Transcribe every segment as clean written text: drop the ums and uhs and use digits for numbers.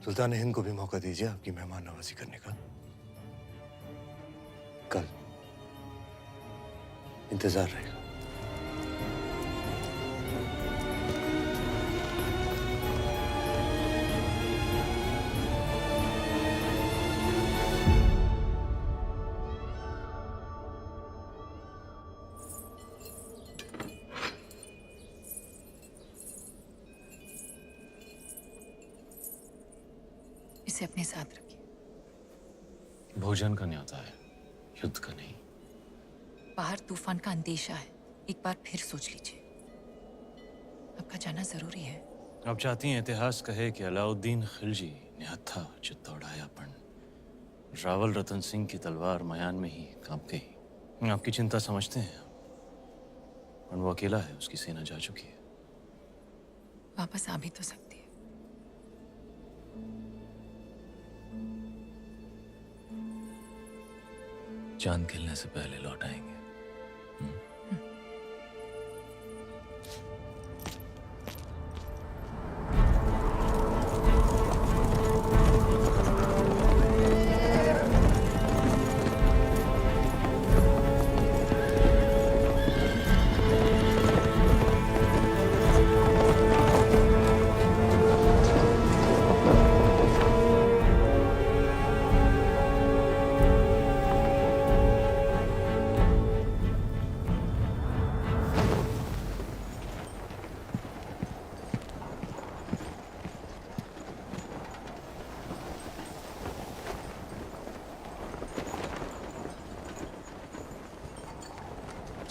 सुल्तान हिंद को भी मौका दीजिए आपकी मेहमान नवाजी करने का। कल इंतजार रहेगा। इसे अपने साथ रखिए। भोजन का न्योता है, युद्ध का नहीं। बाहर तूफान का अंदेशा है, एक बार फिर सोच लीजिए। आपका जाना जरूरी है। आप चाहती हैं इतिहास कहे कि अलाउद्दीन खिलजी निहत्था चित्तौड़ायापन रावल रतन सिंह की तलवार मयान में ही कांप गई। आपकी चिंता समझते हैं, और वो अकेला है, उसकी सेना जा चुकी है। वापस आ भी तो सकती है। चांद खिलने से पहले लौट आएंगे।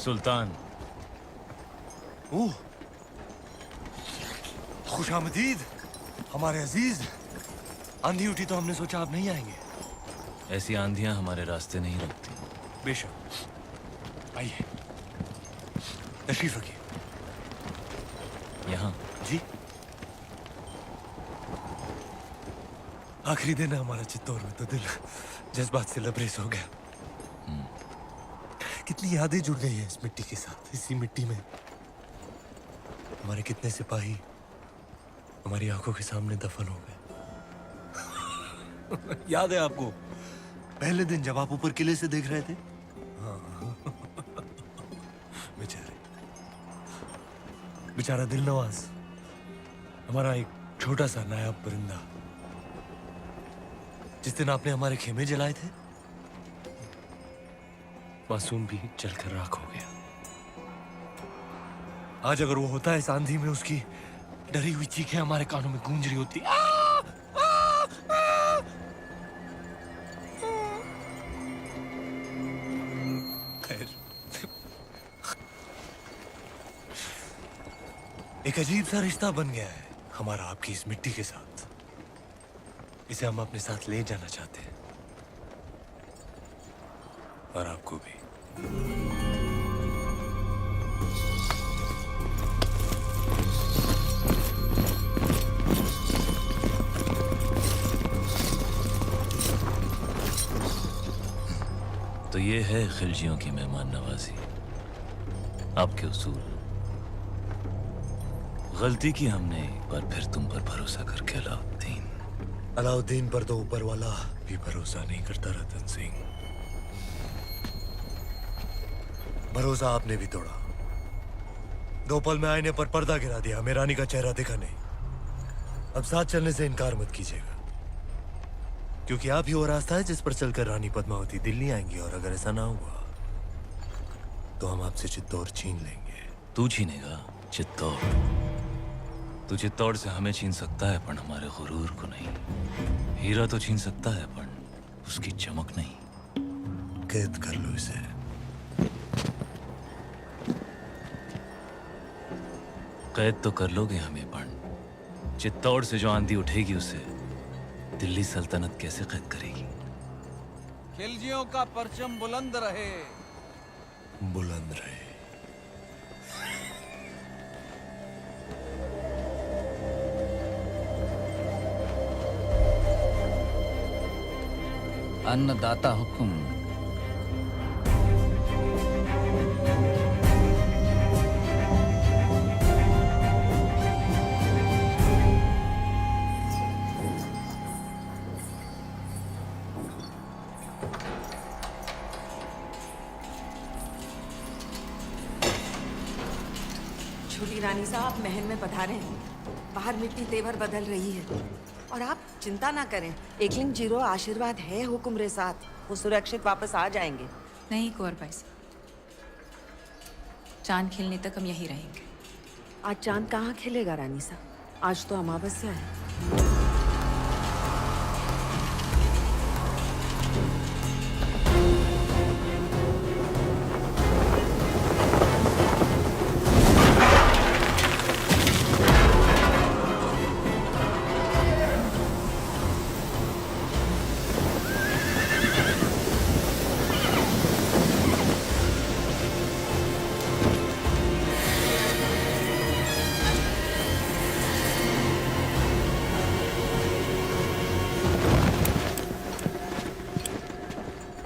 सुल्तान। ओह, खुशामदीद हमारे अजीज। आंधी उठी तो हमने सोचा आप नहीं आएंगे। ऐसी आंधियां हमारे रास्ते नहीं रुकती। बेशक, आइए तशरीफ रखिए। यहाँ जी, आखिरी दिन है हमारा चित्तौड़ में, तो दिल जज्बात से लबरेज हो गया। कितनी यादें जुड़ गई हैं इस मिट्टी के साथ। इसी मिट्टी में हमारे कितने सिपाही हमारी आंखों के सामने दफन हो गए। याद है आपको पहले दिन जब आप ऊपर किले से देख रहे थे? हाँ। बेचारा दिल नवाज, हमारा एक छोटा सा नायाब परिंदा, जिस दिन आपने हमारे खेमे जलाए थे, मासूम भी जलकर राख हो गया। आज अगर वो होता है इस आंधी में, उसकी डरी हुई चीखें हमारे कानों में गूंज रही होती। खैर, एक अजीब सा रिश्ता बन गया है हमारा आपकी इस मिट्टी के साथ। इसे हम अपने साथ ले जाना चाहते हैं, और आपको भी। तो ये है खिलजियों की मेहमान नवाजी, आपके उसूल। गलती की हमने एक बार फिर तुम पर भरोसा करके अलाउद्दीन। अलाउद्दीन पर तो ऊपर वाला भी भरोसा नहीं करता रतन सिंह। भरोसा आपने भी तोड़ा। 2 पल में आईने पर पर्दा गिरा दिया, हमें रानी का चेहरा दिखा नहीं। अब साथ चलने से इनकार मत कीजिएगा, क्योंकि आप ही वो रास्ता है जिस पर चलकर रानी पद्मावती दिल्ली आएंगी, और अगर ऐसा ना हुआ तो हम आपसे चित्तौड़ छीन लेंगे। तू छीनेगा चित्तौड़? तू चित्तौड़ से हमें छीन सकता है, पर हमारे गुरूर को नहीं। हीरा तो छीन सकता है, पर उसकी चमक नहीं। कैद कर लो इसे। कैद तो कर लोगे हमें, पर चित्तौड़ से जो आंधी उठेगी उसे दिल्ली सल्तनत कैसे कैद करेगी? खिलजियों का परचम बुलंद रहे। बुलंद रहे। अन्नदाता हुक्म। छोटी रानी साहब महल में पधारे हैं। बाहर मिट्टी तेवर बदल रही है और आप चिंता ना करें। एकलिंग जीरो आशीर्वाद है हुक्म साथ, वो सुरक्षित वापस आ जाएंगे। नहीं कुंवर भाई साहब, चांद खिलने तक हम यहीं रहेंगे। आज चांद कहाँ खिलेगा रानी साहब, आज तो अमावस्या है।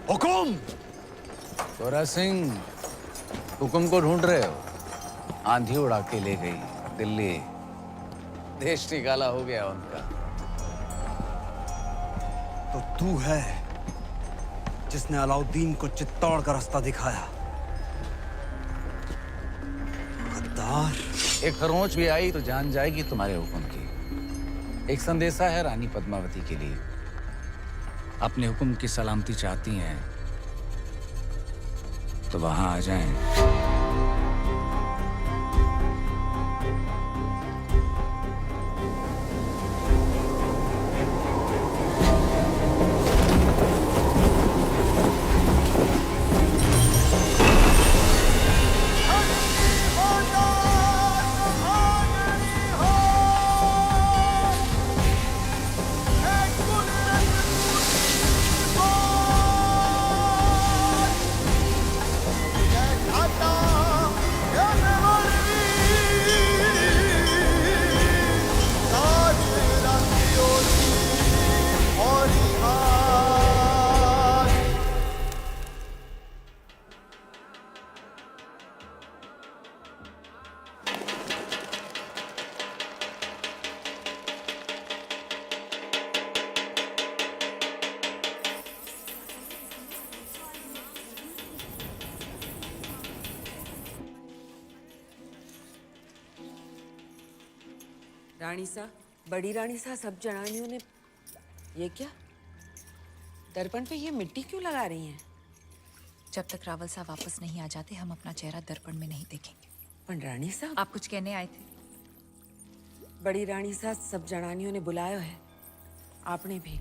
हुकुम! गोरा सिंह, हुक्म को ढूंढ रहे हो? आंधी उड़ा के ले गई दिल्ली, देश निकाला हो गया उनका। तो तू है जिसने अलाउद्दीन को चित्तौड़ का रास्ता दिखाया। गद्दार! एक खरोंच भी आई तो जान जाएगी तुम्हारे हुक्म की। एक संदेशा है रानी पद्मावती के लिए। अपने हुक्म की सलामती चाहती हैं तो वहां आ जाएं। रानी सा, बड़ी रानी सा, सब जनानियों ने ये क्या दर्पण पे ये मिट्टी क्यों लगा रही हैं? जब तक रावल साहब वापस नहीं आ जाते हम अपना चेहरा दर्पण में नहीं देखेंगे। पर रानी सा, आप कुछ कहने आए थे? बड़ी रानी सा, सब जनानियों ने बुलाया है, आपने भी।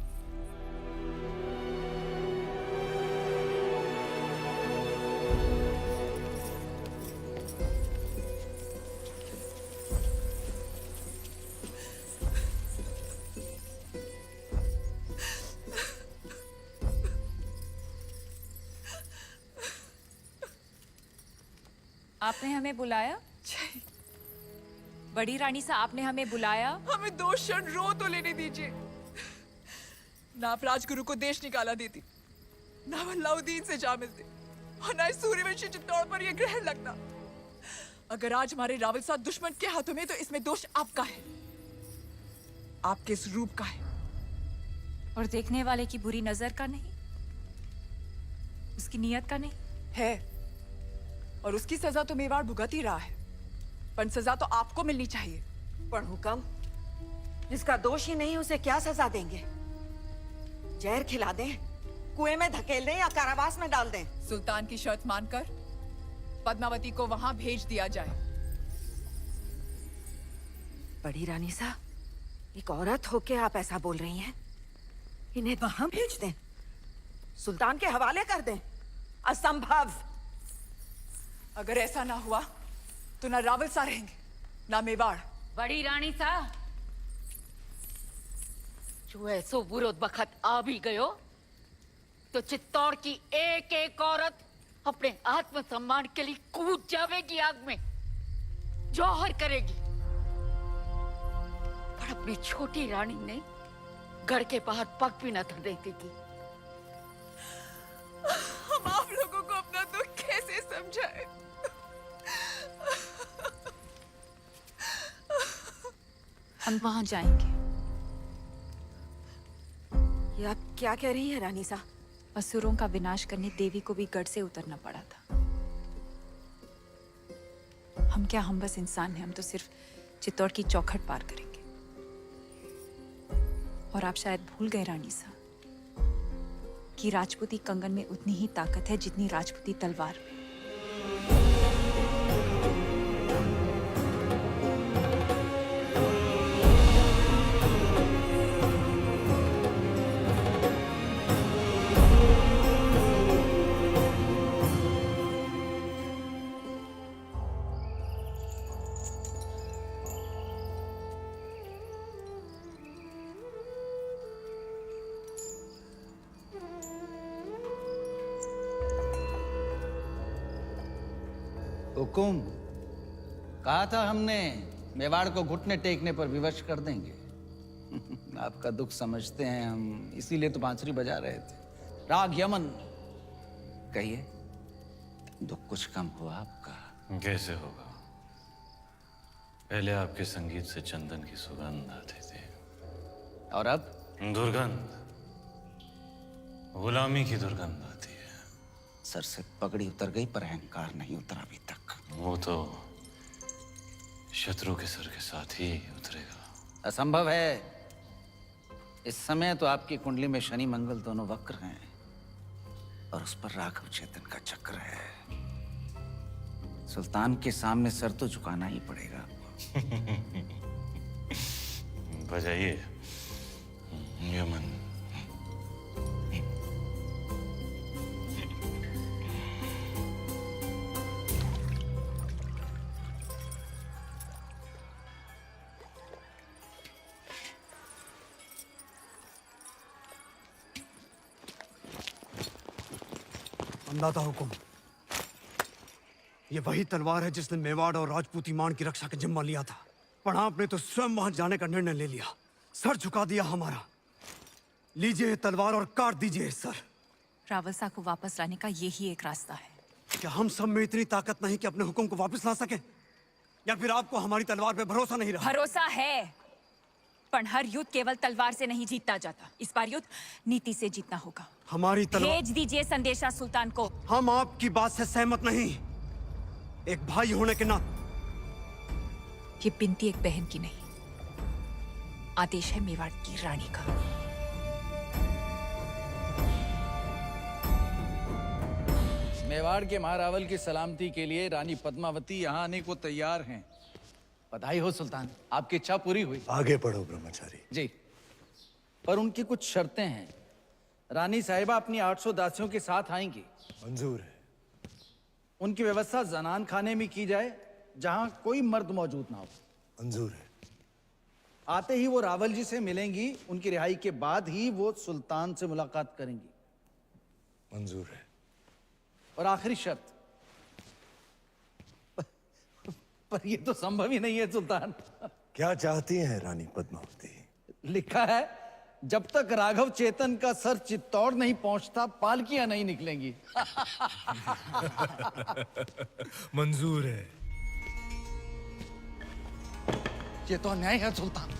आपने हमें बुलाया? बड़ी रानी सा, आपने हमें बुलाया? हमें 2 क्षण रो तो लेने दीजिए। ना आप राजगुरु को देश निकाला देती, ना अलाउद्दीन से जा मिलते, और ना इस सूर्यवंशी चित्तौड़ पर यह ग्रहण लगता। अगर आज हमारे रावल साथ दुश्मन के हाथों में, तो इसमें दोष आपका है, आपके इस रूप का है। और देखने वाले की बुरी नजर का नहीं, उसकी नीयत का नहीं है। और उसकी सजा तो मेवाड़ भुगत ही रहा है, पर सजा तो आपको मिलनी चाहिए। पर हुक्म, जिसका दोष ही नहीं उसे क्या सजा देंगे? जहर खिला दें, कुएं में धकेल दें या कारावास में डाल दें? सुल्तान की शर्त मानकर पद्मावती को वहां भेज दिया जाए। बड़ी रानी सा, एक औरत होके आप ऐसा बोल रही हैं? इन्हें वहां भेज दें, सुल्तान के हवाले कर दें? असंभव। अगर ऐसा ना हुआ तो ना रावल सा रहेंगे, ना मेवाड़। बड़ी रानी सा, जो ऐसो बुरो बखत आ भी गयो तो चित्तौड़ की एक एक औरत अपने आत्मसम्मान के लिए कूद जावेगी आग में, जौहर करेगी। पर अपनी छोटी रानी ने गढ़ के बाहर पग भी न धरने देगी। हम आप लोगों को अपना दुख कैसे समझाएं? हम वहां जाएंगे। ये आप क्या कह रही है रानी सा? असुरों का विनाश करने देवी को भी गढ़ से उतरना पड़ा था। हम क्या, हम बस इंसान हैं। हम तो सिर्फ चित्तौड़ की चौखट पार करेंगे। और आप शायद भूल गए रानी साहब कि राजपूती कंगन में उतनी ही ताकत है जितनी राजपूती तलवार में। हुकुम, कहा था हमने मेवाड़ को घुटने टेकने पर विवश कर देंगे। आपका दुख समझते हैं हम, इसीलिए तो बांसुरी बजा रहे थे। राग यमन, कहिए दुख कुछ कम हुआ आपका? कैसे होगा? पहले आपके संगीत से चंदन की सुगंध आती थी, और अब दुर्गंध, गुलामी की दुर्गंध आती है। सर से पगड़ी उतर गई पर अहंकार नहीं उतरा अभी तक। वो तो शत्रु के सर के साथ ही उतरेगा। असंभव है। इस समय तो आपकी कुंडली में शनि मंगल दोनों वक्र हैं और उस पर राघव चेतन का चक्र है। सुल्तान के सामने सर तो झुकाना ही पड़ेगा आपको। बजाइए यमन। अंदाता हुकुम, ये वही तलवार है जिसने मेवाड़ और राजपूती मान की रक्षा का जिम्मा लिया था, पर आपने तो स्वयं वहां जाने का निर्णय ले लिया, सर झुका दिया हमारा। लीजिए ये तलवार और काट दीजिए सर। रावलसा को वापस लाने का यही एक रास्ता है। क्या हम सब में इतनी ताकत नहीं कि अपने हुक्म को वापस ला सके? या फिर आपको हमारी तलवार पे भरोसा नहीं रहा? भरोसा है, पर हर युद्ध केवल तलवार से नहीं जीता जाता। इस बार युद्ध नीति से जीतना होगा। हमारी तलवार। भेज दीजिए संदेशा सुल्तान को। हम आपकी बात से सहमत नहीं। एक भाई होने के नाते। ये बिनती एक बहन की नहीं, आदेश है मेवाड़ की रानी का। मेवाड़ के महारावल की सलामती के लिए रानी पद्मावती यहाँ आने को तैयार हैं। बधाई हो सुल्तान, आपकी इच्छा पूरी हुई। आगे बढ़ो ब्रह्मचारी। जी, पर उनकी कुछ शर्तें हैं। रानी साहिबा अपनी 800 दासियों के साथ आएंगी। मंजूर है। उनकी व्यवस्था जनान खाने में की जाए जहां कोई मर्द मौजूद ना हो। मंजूर है। आते ही वो रावल जी से मिलेंगी। उनकी रिहाई के बाद ही वो सुल्तान से मुलाकात करेंगी। मंजूर है। और आखिरी शर्त, पर ये तो संभव ही नहीं है सुल्तान। क्या चाहती हैं रानी पद्मावती? लिखा है जब तक राघव चेतन का सर चित्तौड़ नहीं पहुंचता पालकियां नहीं निकलेंगी। मंजूर है। ये तो अन्याय है सुल्तान।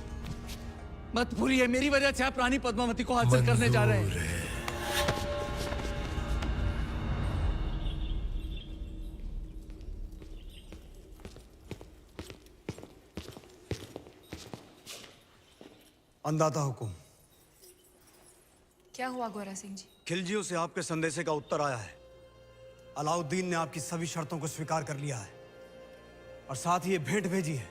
मत भूलिए मेरी वजह से आप रानी पद्मावती को हासिल करने जा रहे हैं। अंदाता हुकुम, क्या हुआ गोरा सिंह जी? खिलजियों से आपके संदेशे का उत्तर आया है। अलाउद्दीन ने आपकी सभी शर्तों को स्वीकार कर लिया है और साथ ही ये भेंट भेजी है।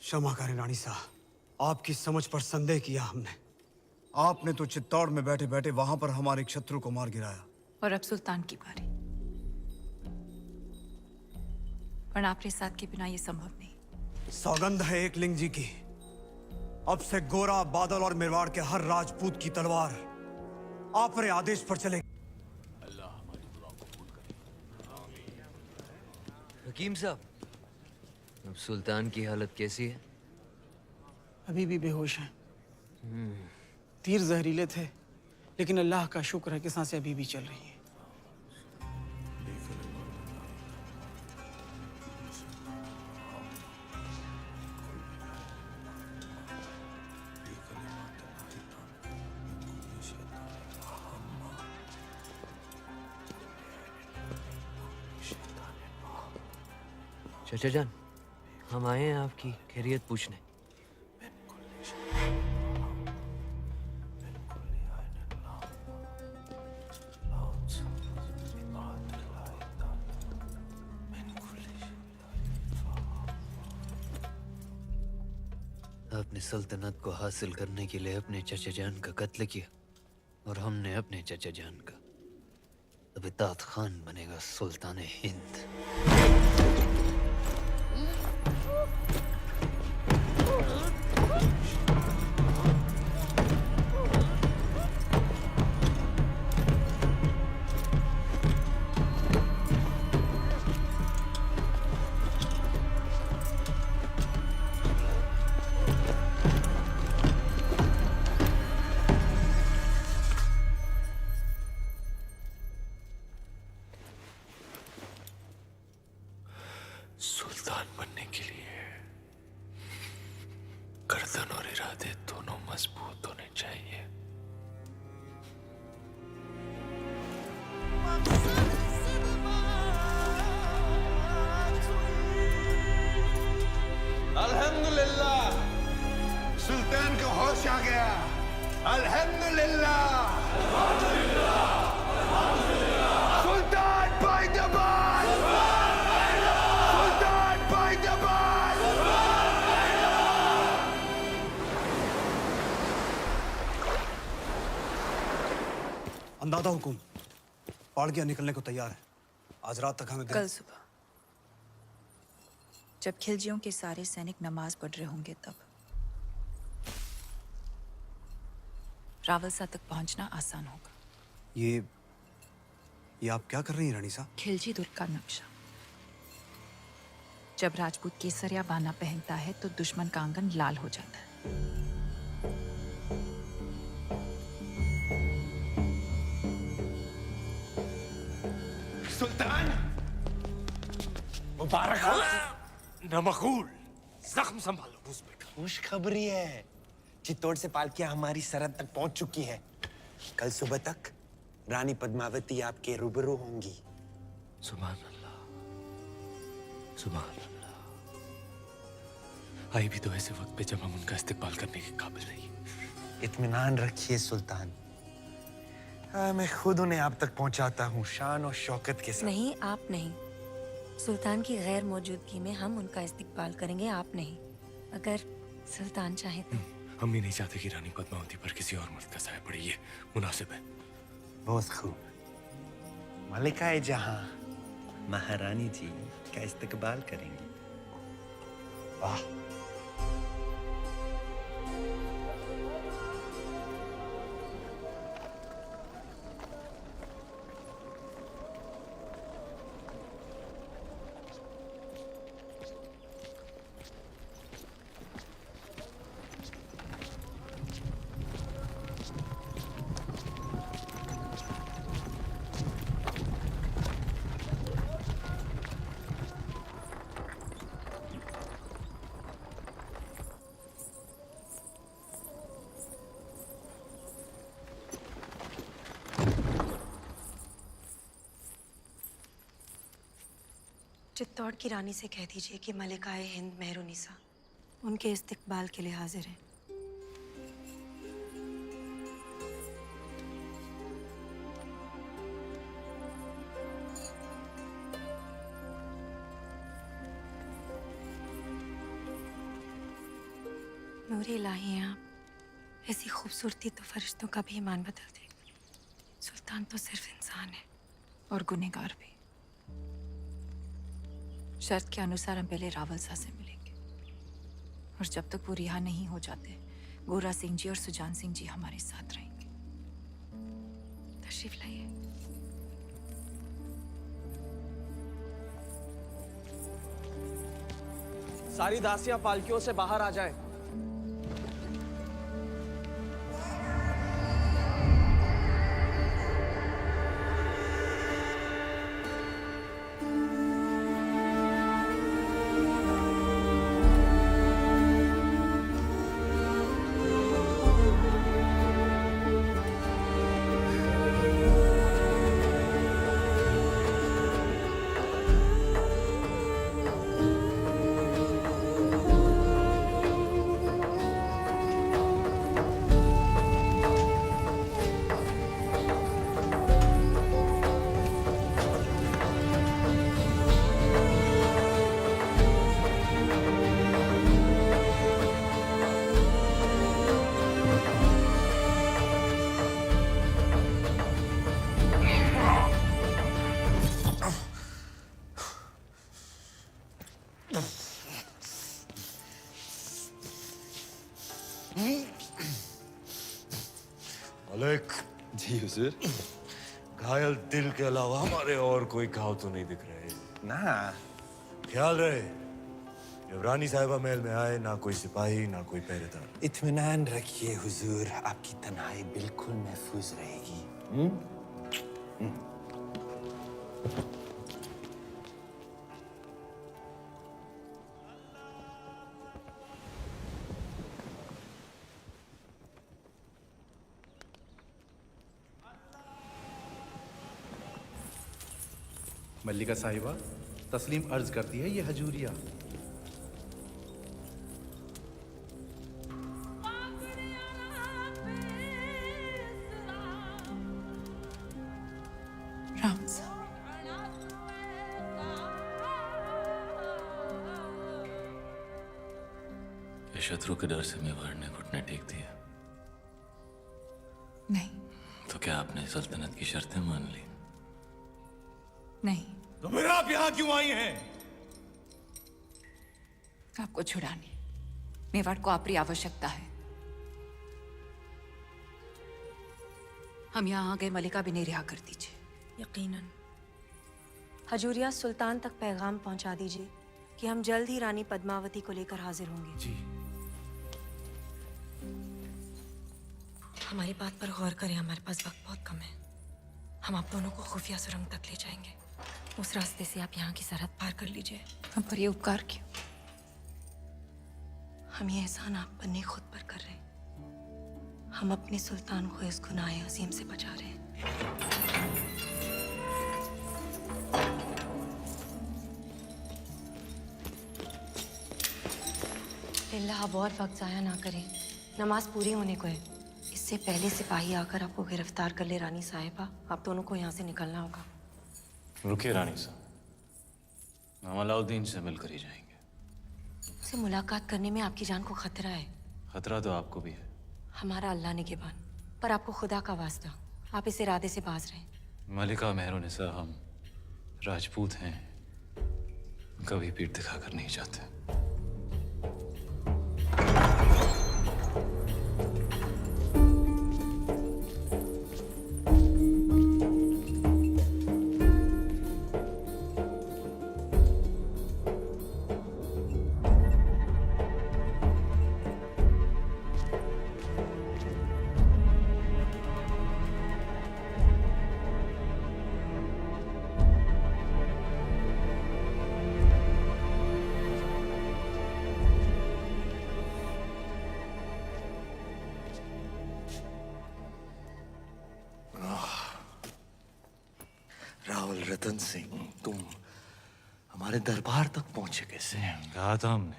क्षमा करें रानी साहब, आपकी समझ पर संदेह किया हमने। आपने तो चित्तौड़ में बैठे बैठे वहां पर हमारे एक शत्रु को मार गिराया। और अब सुल्तान की बारी। पर आपके साथ के बिना ये संभव नहीं। सौगंध है एकलिंग जी की, अब से गोरा, बादल और मेवाड़ के हर राजपूत की तलवार आप रे आदेश पर चलेगी। हकीम साहब, अब सुल्तान की हालत कैसी है? अभी भी बेहोश हैं। तीर जहरीले थे, लेकिन अल्लाह का शुक्र है कि सांसें अभी भी चल रही हैं। चाचा जान, हम आए हैं आपकी खैरियत पूछने। आपने सल्तनत को हासिल करने के लिए अपने चाचा जान का कत्ल किया और हमने अपने चाचा जान का। अब इताद खान बनेगा सुल्तान हिंद। सुल्तान बनने के लिए गर्दन और इरादे दोनों मजबूत होने चाहिए। अल्हम्दुलिल्लाह, सुल्तान को होश आ गया। अल्हम्दुलिल्लाह, सुल्तान बाइदबाद, सुल्तान बाइदबाद। अंदाजा हुकुम, पाड़गिया निकलने को तैयार है। आज रात तक हमें कल सुबह जब खिलजियों के सारे सैनिक नमाज पढ़ रहे होंगे तब रावलसा तक पहुंचना आसान होगा। ये आप क्या कर रही हैं रानी साहब? खिलजी दुर्ग का नक्शा। जब राजपूत केसरिया बाना पहनता है तो दुश्मन का आंगन लाल हो जाता है। सुल्तान मुबारक हो। नमकूल, जख्म संभालो उस बेटा। खुशखबरी है, चित्तौड़ से पालकियां हमारी सरहद तक पहुंच चुकी हैं। कल सुबह तक रानी पद्मावती आपके रूबरू होंगी। सुभान अल्लाह, सुभान अल्लाह। आई भी तो ऐसे वक्त पे जब हम उनका इस्तेमाल करने के काबिल नहीं। इत्मीनान रखिए सुल्तान, मैं खुद उन्हें आप तक पहुंचाता हूँ शान और शौकत के साथ। नहीं, आप नहीं। सुल्तान की गैर मौजूदगी में हम उनका इस्तिकबाल करेंगे, आप नहीं। अगर सुल्तान चाहे तो। हम भी नहीं चाहते कि रानी पद्मावती पर किसी और मर्द का साया पड़े। ये मुनासिब है। बहुत खूब। मलिकाए जहां महारानी जी का इस्तकबाल करेंगे। वाह। चित्तौड़ की रानी से कह दीजिए कि मलिकाए हिंद मेहरुनिसा उनके इस्तकबाल के लिए हाजिर है। नूरे इलाही हैं आप, ऐसी खूबसूरती तो फरिश्तों का भी ईमान बदल दे। सुल्तान तो सिर्फ इंसान है और गुनहगार भी। शर्त के अनुसार हम पहले रावलसा से मिलेंगे और जब तक वो रिहा नहीं हो जाते गोरा सिंह जी और सुजान सिंह जी हमारे साथ रहेंगे। तशरीफ लाइए। सारी दासियां पालकियों से बाहर आ जाए। जी हुजूर। घायल दिल के अलावा हमारे और कोई घाव तो नहीं दिख रहे। ना ख्याल रहे, जब रानी साहिबा महल में आए ना कोई सिपाही ना कोई पहरेदार। इत्मीनान रखिए हुजूर, आपकी तन्हाई बिल्कुल महफूज रहेगी। मल्लिका साहिबा, तस्लीम अर्ज करती है ये हजूरिया। राम साहब, ये शत्रु के डर से मेवाड़ ने घुटने टेक दिया। नहीं तो क्या आपने सल्तनत की शर्तें मान ली? नहीं, तो फिर आप यहाँ क्यों आई हैं? आपको छुड़ाने मेवाड़ को आपकी आवश्यकता है। हम यहाँ आ गए, मलिका भी नहीं रिहा कर दीजिए। यकीनन। हजूरिया, सुल्तान तक पैगाम पहुंचा दीजिए कि हम जल्द ही रानी पद्मावती को लेकर हाजिर होंगे। जी। हमारी बात पर गौर करें, हमारे पास वक्त बहुत कम है। हम आप दोनों को खुफिया सुरंग तक ले जाएंगे। उस रास्ते से आप यहाँ की सरहद पार कर लीजिए। हम पर ये उपकार क्यों? हम ये एहसान आप पर नहीं खुद पर कर रहे हैं। हम अपने सुल्तान को इस गुनाह अजीम से बचा रहे हैं। अल्लाह, आप और वक्त जाया ना करें, नमाज पूरी होने को है। इससे पहले सिपाही आकर आपको गिरफ्तार कर ले। रानी साहिबा, आप दोनों को यहाँ से निकलना होगा। रुकिए रानी साहब, हम अलाउद्दीन से मिलकर ही जाएंगे। उससे मुलाकात करने में आपकी जान को खतरा है। खतरा तो आपको भी है। हमारा अल्लाह निगहबान, पर आपको खुदा का वास्ता, आप इस इरादे से बाज रहें। मलिका मेहरुनिसा, हम राजपूत हैं, कभी पीठ दिखाकर नहीं जाते। रावल रतन सिंह, तुम हमारे दरबार तक पहुंचे कैसे? कहा था हमने,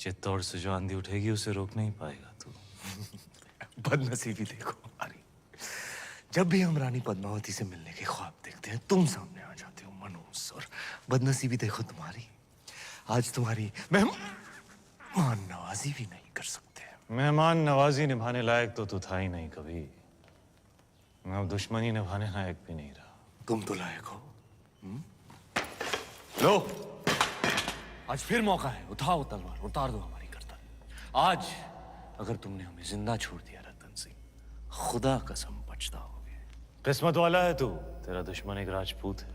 चित्तौड़ से जो आंधी उठेगी उसे रोक नहीं पाएगा तू। बदनसीबी देखो हमारी, जब भी हम रानी पद्मावती से मिलने के ख्वाब देखते हैं तुम सामने आ जाते हो मनूस। और बदनसीबी देखो तुम्हारी, आज तुम्हारी मेहमान नवाजी भी नहीं कर सकते। मेहमान नवाजी निभाने लायक तो तू था ही नहीं कभी। मैं अब दुश्मनी निभाने लायक भी नहीं रहा। तुम तो लायक हो। लो, आज फिर मौका है, उठाओ तलवार, उतार दो हमारी गर्दन। आज अगर तुमने हमें जिंदा छोड़ दिया रतन सिंह, खुदा कसम पछताओगे। किस्मत वाला है तू, तेरा दुश्मन एक राजपूत है।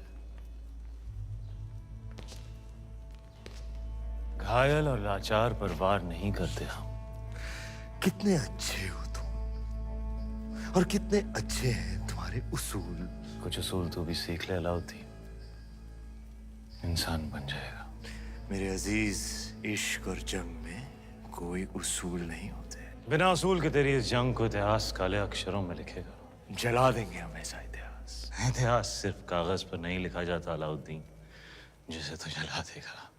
घायल और लाचार पर वार नहीं करते हम। कितने अच्छे हो तुम, और कितने अच्छे हैं तुम्हारे उसूल। कुछ उसूल तो भी सीख ले अलाउद्दीन, इंसान बन जाएगा। मेरे अजीज, इश्क और जंग में कोई उसूल नहीं होते। बिना उसूल के तेरी इस जंग को इतिहास काले अक्षरों में लिखेगा। जला देंगे हम ऐसा इतिहास। इतिहास सिर्फ कागज पर नहीं लिखा जाता अलाउद्दीन, जिसे तू जला देगा।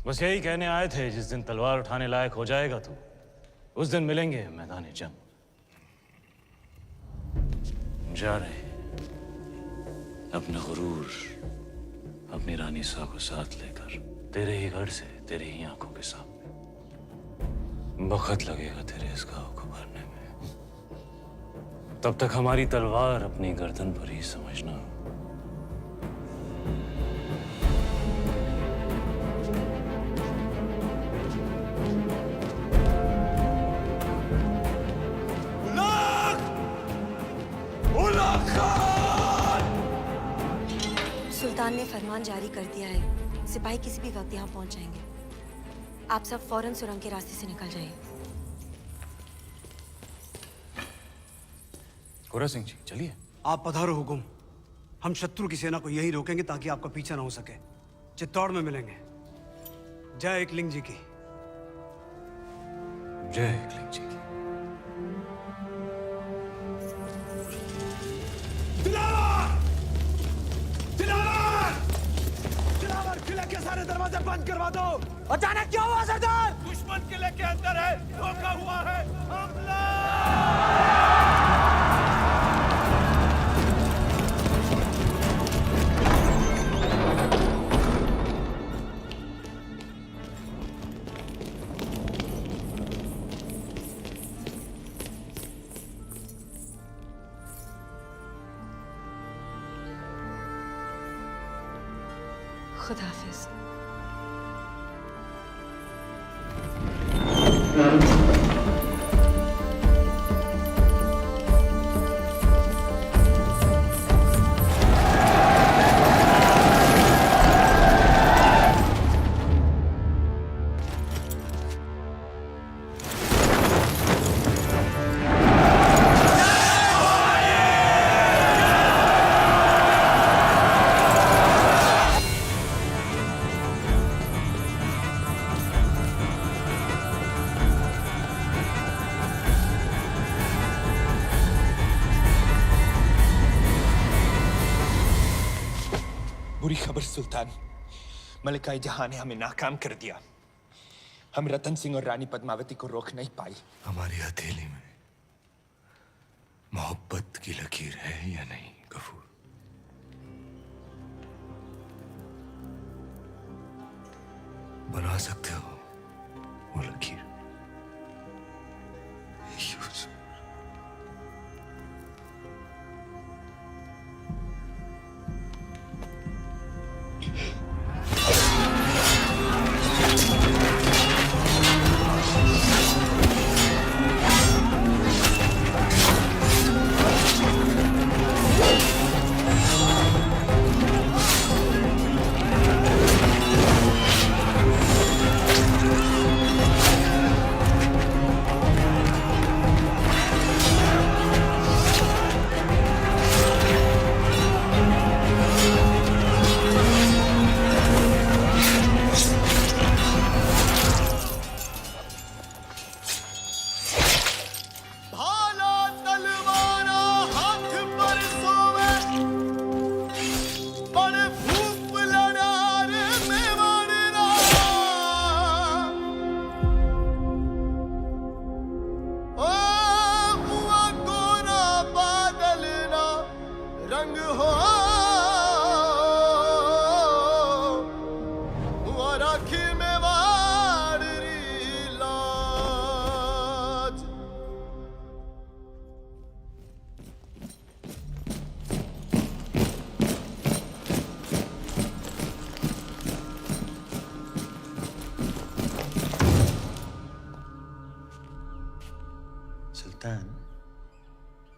बस यही कहने आए थे, जिस दिन तलवार उठाने लायक हो जाएगा तू, उस दिन मिलेंगे मैदान जंग। जा रहे हैं अपना गुरूर, अपनी रानी सा को साथ लेकर, तेरे ही घर से, तेरी ही आंखों के सामने। वक्त लगेगा तेरे इस घाव को भरने में, तब तक हमारी तलवार अपनी गर्दन पर ही समझना। ने फरमान जारी कर दिया है, सिपाही किसी भी वक्त यहाँ पहुंच जाएंगे। आप सब फौरन सुरंग के रास्ते से निकल जाइए। गोरा सिंह जी चलिए। आप पधारो हुकुम। हम शत्रु की सेना को यही रोकेंगे ताकि आपका पीछा ना हो सके। चित्तौड़ में मिलेंगे। जय एकलिंग जी की। जय एकलिंग जी की। दिलावर किले के सारे दरवाजे बंद करवा दो। अचानक क्या हुआ सरदार? दुश्मन किले के अंदर है, धोखा हुआ है। हमला! खुदाफिज। बुरी खबर सुल्तान, मलिका जहां ने हमें नाकाम कर दिया। हम रतन सिंह और रानी पद्मावती को रोक नहीं पाई। हमारी हथेली में मोहब्बत की लकीर है या नहीं गफूर? बना सकते हो वो लकीर? यूसुफ। सुल्तान,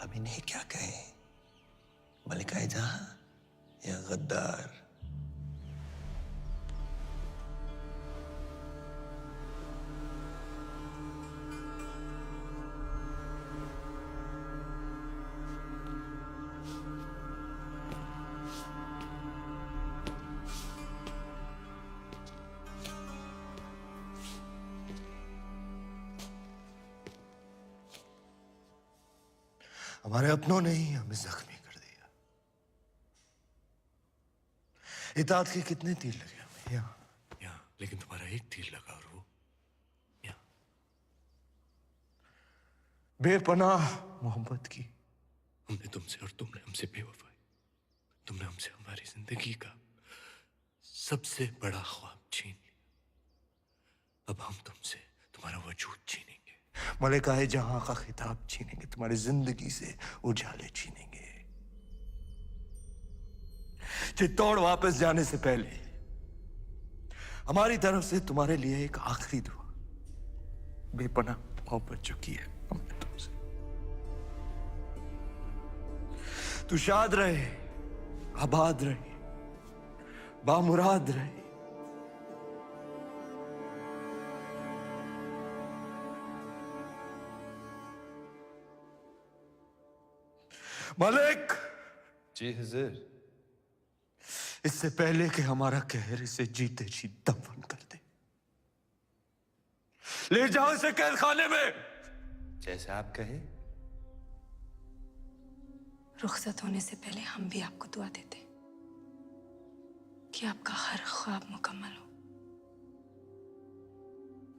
अब इन्हें क्या कहे? मलिका जहां या गद्दार? हमारे अपनों ने ही हमें जख्मी कर दिया। इताअत के कितने तीर लगे हमें? यहाँ, लेकिन तुम्हारा एक तीर लगा और वो यहाँ। बेपनाह मोहब्बत की हमने तुमसे और तुमने हमसे बेवफाई। तुमने हमसे हमारी जिंदगी का सबसे बड़ा ख्वाब छीन लिया। अब हम तुमसे तुम्हारा वजूद छीनेंगे, मलिकाए जहां का खिताब छीनेंगे, तुम्हारी जिंदगी से उजाले छीनेंगे। चित्तौड़ वापस जाने से पहले हमारी तरफ से तुम्हारे लिए एक आखिरी दुआ, बेपनाह मोहब्बत जो की है हमने तुमसे। तू शाद रहे, आबाद रहे, बामुराद रहे। मलिक! जी हुजूर। इससे पहले कि हमारा कहर इसे जीते जी दफन कर दे, ले जाओ इसे कैद खाने में। जैसे आप कहे। रुखसत होने से पहले हम भी आपको दुआ देते कि आपका हर ख्वाब मुकम्मल हो,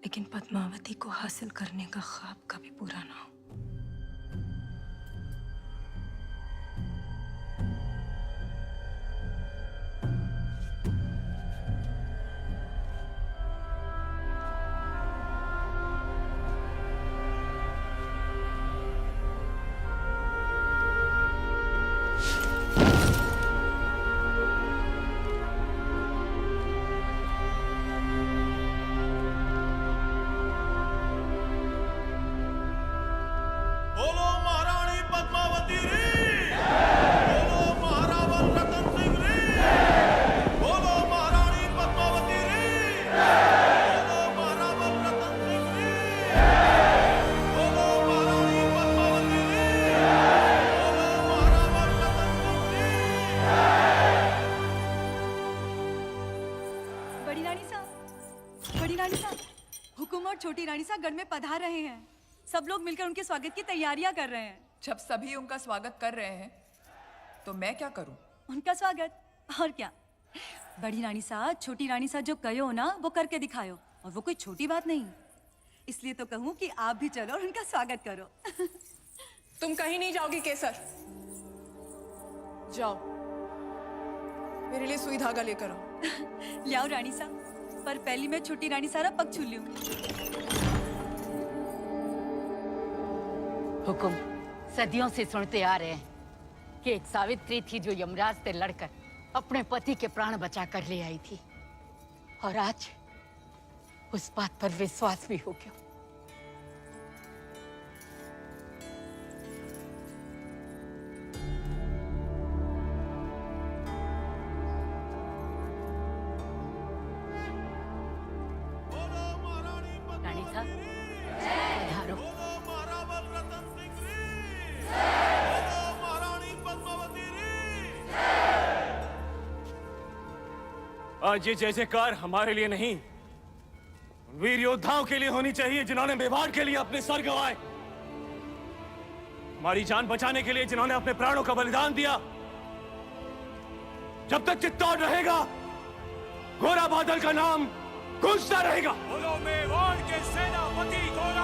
लेकिन पद्मावती को हासिल करने का ख्वाब कभी पूरा ना हो। बोलो महारानी पद्मावती री, बोलो महारावल रतन सिंह री, बोलो महारानी पद्मावती री, बोलो महारावल रतन सिंह री, बोलो महारानी पद्मावती री, बोलो महारावल रतन सिंह री। बड़ी रानी साहब, बड़ी रानी साहब, हुकुम और छोटी रानी साहब गढ़ में पधार रहे हैं। सब लोग मिलकर उनके स्वागत की तैयारियां कर रहे हैं। जब सभी उनका स्वागत कर रहे हैं तो मैं क्या करूं? उनका स्वागत और क्या। बड़ी रानी साहब, छोटी रानी साहब जो कहो ना वो करके दिखाओ, और वो कोई छोटी बात नहीं। इसलिए तो कहूँ कि आप भी चलो और उनका स्वागत करो। तुम कहीं नहीं जाओगी केसर। जाओ, मेरे लिए सुई धागा लेकर आओ। ले आओ रानी साहब, पर पहली मैं छोटी रानी सारा पग छू लूंगी। हुकुम सदियों से सुनते आ रहे हैं कि एक सावित्री थी जो यमराज से लड़कर अपने पति के प्राण बचा कर ले आई थी, और आज उस बात पर विश्वास भी हो गया। रानी साहब पधारो। आज ये जय जयकार हमारे लिए नहीं, वीर योद्धाओं के लिए होनी चाहिए जिन्होंने मेवाड़ के लिए अपने सर गंवाए, हमारी जान बचाने के लिए जिन्होंने अपने प्राणों का बलिदान दिया। जब तक चित्तौड़ रहेगा, गोरा बादल का नाम गूंजता रहेगा। बोलो मेवाड़ के सेनापति घोड़ा